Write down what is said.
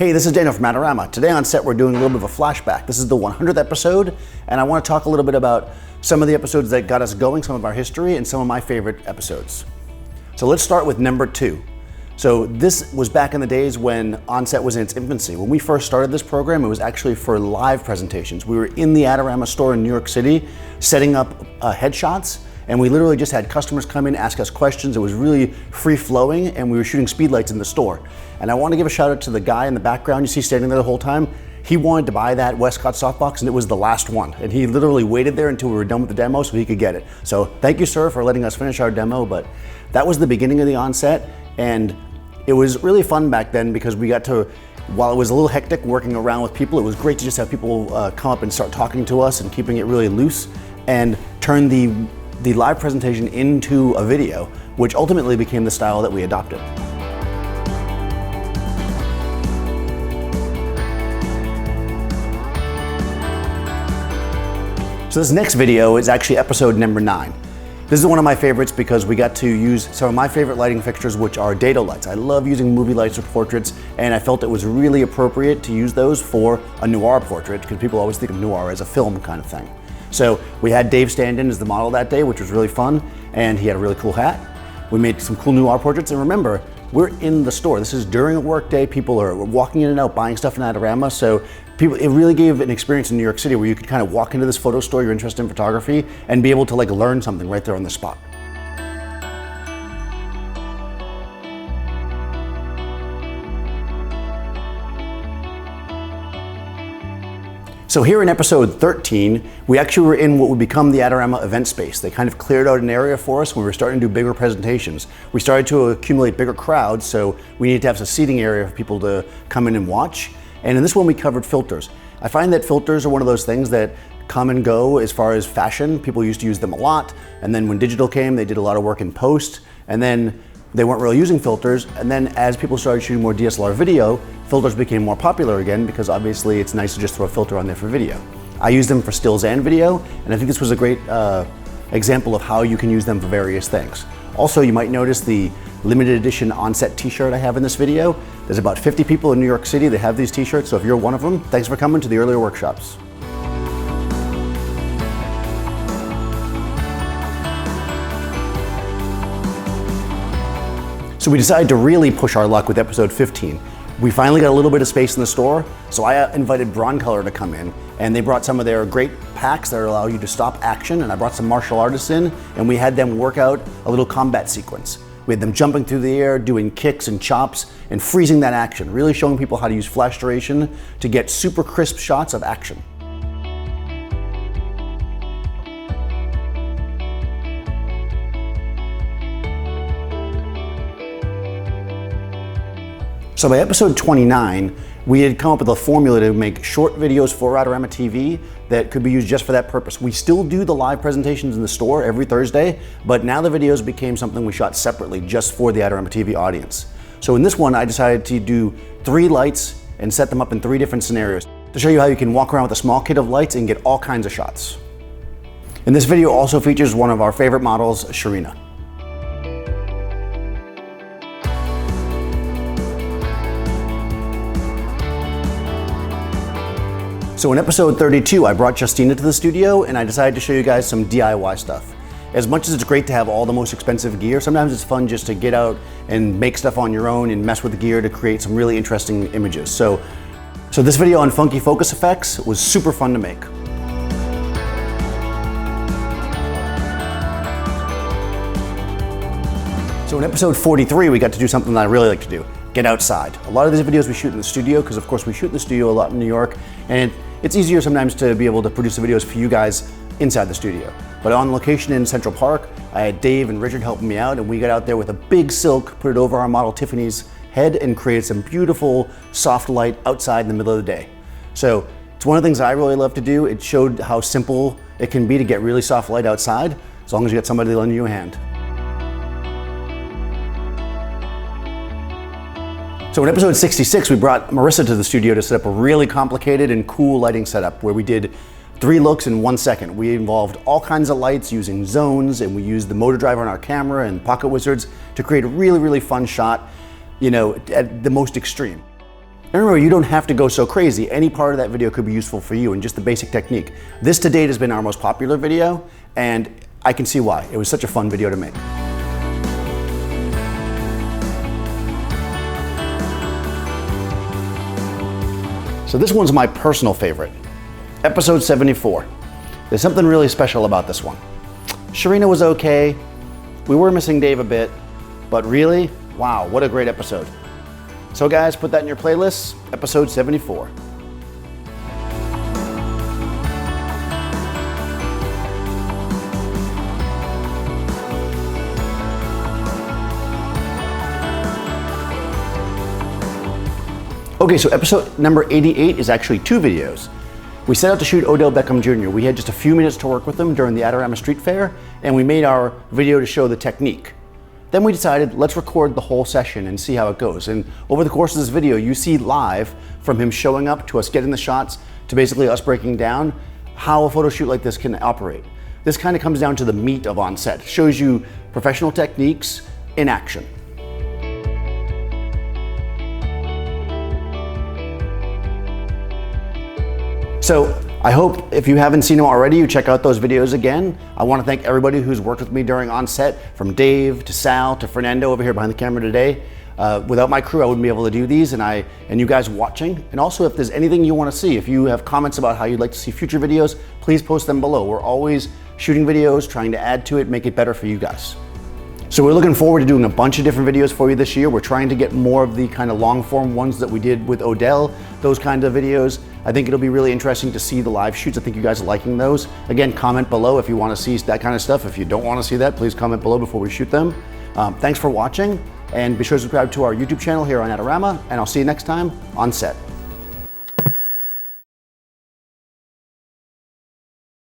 Hey, this is Daniel from Adorama. Today on set we're doing a little bit of a flashback. This is the 100th episode, and I want to talk a little bit about some of the episodes that got us going, some of our history, and some of my favorite episodes. So let's start with number 2. So this was back in the days when OnSet was in its infancy. When we first started this program, it was actually for live presentations. We were in the Adorama store in New York City setting up headshots, and we literally just had customers come in, ask us questions. It was really free-flowing, and we were shooting speedlights in the store. And I want to give a shout out to the guy in the background you see standing there the whole time. He wanted to buy that Westcott softbox, and it was the last one. And he literally waited there until we were done with the demo so he could get it. So thank you, sir, for letting us finish our demo. But that was the beginning of the OnSet, and it was really fun back then because we got to, while it was a little hectic working around with people, it was great to just have people come up and start talking to us and keeping it really loose and turn the live presentation into a video, which ultimately became the style that we adopted. So this next video is actually episode number 9. This is one of my favorites because we got to use some of my favorite lighting fixtures, which are dado lights. I love using movie lights for portraits, and I felt it was really appropriate to use those for a noir portrait because people always think of noir as a film kind of thing. So we had Dave stand in as the model that day, which was really fun, and he had a really cool hat. We made some cool noir portraits, and remember, we're in the store. This is during a work day. People are walking in and out buying stuff in Adorama, so it really gave an experience in New York City where you could kind of walk into this photo store, you're interested in photography, and be able to learn something right there on the spot. So here in episode 13, we actually were in what would become the Adorama event space. They kind of cleared out an area for us when we were starting to do bigger presentations. We started to accumulate bigger crowds, so we needed to have a seating area for people to come in and watch. And in this one, we covered filters. I find that filters are one of those things that come and go as far as fashion. People used to use them a lot, and then when digital came, they did a lot of work in post, and then they weren't really using filters, and then as people started shooting more DSLR video, filters became more popular again because obviously it's nice to just throw a filter on there for video. I use them for stills and video, and I think this was a great example of how you can use them for various things. Also, you might notice the limited edition OnSet t-shirt I have in this video. There's about 50 people in New York City that have these t-shirts, so if you're one of them, thanks for coming to the earlier workshops. So we decided to really push our luck with episode 15. We finally got a little bit of space in the store, so I invited Broncolor to come in, and they brought some of their great packs that allow you to stop action, and I brought some martial artists in, and we had them work out a little combat sequence. We had them jumping through the air, doing kicks and chops, and freezing that action, really showing people how to use flash duration to get super crisp shots of action. So by episode 29, we had come up with a formula to make short videos for Adorama TV that could be used just for that purpose. We still do the live presentations in the store every Thursday, but now the videos became something we shot separately just for the Adorama TV audience. So in this one, I decided to do 3 lights and set them up in 3 different scenarios to show you how you can walk around with a small kit of lights and get all kinds of shots. And this video also features one of our favorite models, Sharina. So in episode 32, I brought Justina to the studio and I decided to show you guys some DIY stuff. As much as it's great to have all the most expensive gear, sometimes it's fun just to get out and make stuff on your own and mess with the gear to create some really interesting images. So this video on funky focus effects was super fun to make. So in episode 43, we got to do something that I really like to do. Get outside. A lot of these videos we shoot in the studio because of course we shoot in the studio a lot in New York, and it's easier sometimes to be able to produce the videos for you guys inside the studio. But on location in Central Park, I had Dave and Richard helping me out, and we got out there with a big silk, put it over our model Tiffany's head, and created some beautiful soft light outside in the middle of the day. So it's one of the things I really love to do. It showed how simple it can be to get really soft light outside, as long as you get somebody to lend you a hand. So in episode 66, we brought Marissa to the studio to set up a really complicated and cool lighting setup where we did 3 looks in 1 second. We involved all kinds of lights using zones, and we used the motor driver on our camera and pocket wizards to create a really, really fun shot, you know, at the most extreme. And remember, you don't have to go so crazy. Any part of that video could be useful for you and just the basic technique. This to date has been our most popular video, and I can see why. It was such a fun video to make. So this one's my personal favorite, episode 74. There's something really special about this one. Sharina was okay. We were missing Dave a bit, but really, wow, what a great episode. So guys, put that in your playlists, episode 74. Okay, so episode number 88 is actually 2 videos. We set out to shoot Odell Beckham Jr. We had just a few minutes to work with him during the Adorama Street Fair, and we made our video to show the technique. Then we decided, let's record the whole session and see how it goes. And over the course of this video, you see live from him showing up to us getting the shots to basically us breaking down how a photo shoot like this can operate. This kind of comes down to the meat of OnSet. It shows you professional techniques in action. So I hope if you haven't seen them already, you check out those videos again. I want to thank everybody who's worked with me during OnSet, from Dave to Sal to Fernando over here behind the camera today. Without my crew, I wouldn't be able to do these, and you guys watching. And also, if there's anything you want to see, if you have comments about how you'd like to see future videos, please post them below. We're always shooting videos, trying to add to it, make it better for you guys. So we're looking forward to doing a bunch of different videos for you this year. We're trying to get more of the kind of long form ones that we did with Odell, those kind of videos. I think it'll be really interesting to see the live shoots. I think you guys are liking those. Again, comment below if you want to see that kind of stuff. If you don't want to see that, please comment below before we shoot them. Thanks for watching, and be sure to subscribe to our YouTube channel here on Adorama, and I'll see you next time on set.